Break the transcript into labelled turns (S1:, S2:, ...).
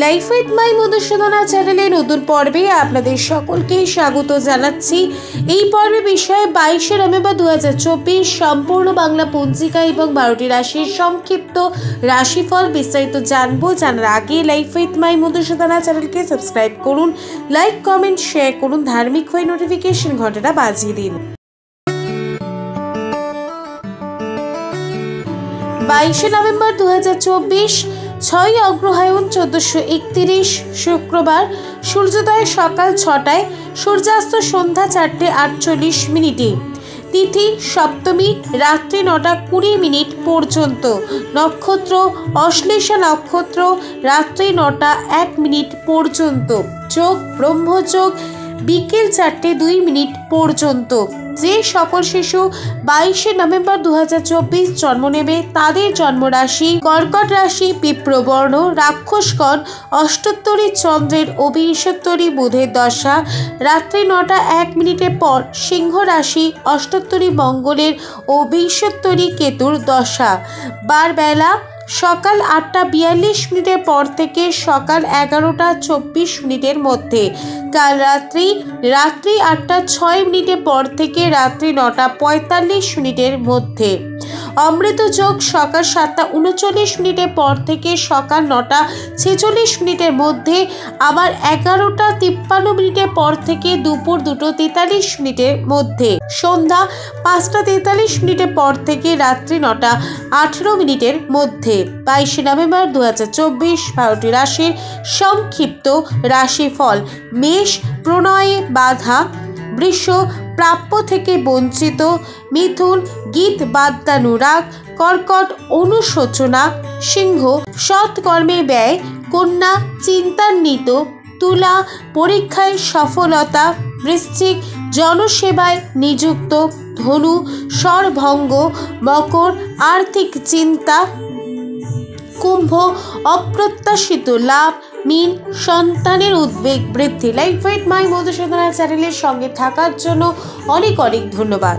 S1: Life with my Madhusudana চ্যানেলে নতুন পর্বে আপনাদের সকলকে স্বাগত জানাচ্ছি। এই পর্বে বিষয়ে 22শে নভেম্বর 2024 সম্পূর্ণ বাংলা পঞ্জিকা এবং 12টি রাশির সংক্ষিপ্ত রাশিফল বিস্তারিত জানবো। জানার আগে লাইফ উইথ মাই মধুসূদনা চ্যানেলকে সাবস্ক্রাইব করুন, লাইক কমেন্ট শেয়ার করুন, ধার্মিক হয়ে নোটিফিকেশন ঘন্টাটা বাজিয়ে দিন। 22শে নভেম্বর 2024 6 অগ্রহায়ণ 1431 শুক্রবার। সূর্যোদয় সকাল 6টায়, সূর্যাস্ত সন্ধ্যা 4:48। তিথি সপ্তমী রাত্রি 9:20 পর্যন্ত। নক্ষত্র অশ্লেষা নক্ষত্র রাত্রি 9:01 পর্যন্ত। যোগ ব্রহ্মযোগ বিকেল 4:02 পর্যন্ত। যে সকল শিশু 22শে নভেম্বর 2024 জন্ম নেবে তাদের জন্মরাশি কর্কট রাশি, বিপ্রবর্ণ, রাক্ষসগণ, অষ্টোত্তরী চন্দ্রের ও বিংশোত্তরী বুধের দশা রাত্রি 9:01 পর, সিংহ রাশি, অষ্টোত্তরী মঙ্গলের ও বিংশোত্তরী কেতুর দশা। বারবেলা সকাল 8:42 পর থেকে সকাল 11:24 মধ্যে। কাল রাত্রি 8:06 পর থেকে রাত্রি 9:45 মধ্যে। অমৃত যোগ সকাল 7:39 পর থেকে সকাল 9:46 মধ্যে, আবার 11:53 পর থেকে দুপুর 2:43 মধ্যে। সন্ধ্যা 5:43 পর থেকে রাত্রি 9:18 মধ্যে। 22শে নভেম্বর 2024 12টি রাশির সংক্ষিপ্ত রাশিফল। মেষ প্রণয়ে বাধা, বৃষ প্রাপ্য থেকে বঞ্চিত, মিথুন গীত বাদ্যানুরাগ, কর্কট অনুশোচনা, সিংহ সৎকর্মে ব্যয়, কন্যা চিন্তান্বিত, তুলা পরীক্ষায় সফলতা, বৃশ্চিক জনসেবায় নিযুক্ত, ধনু স্বরভঙ্গ, মকর আর্থিক চিন্তা, কুম্ভ অপ্রত্যাশিত লাভ, মীন সন্তানের উদ্বেগ বৃদ্ধি। লাইফ উইথ মাই মধুসূদনা চ্যানেলের সঙ্গে থাকার জন্য অনেক ধন্যবাদ।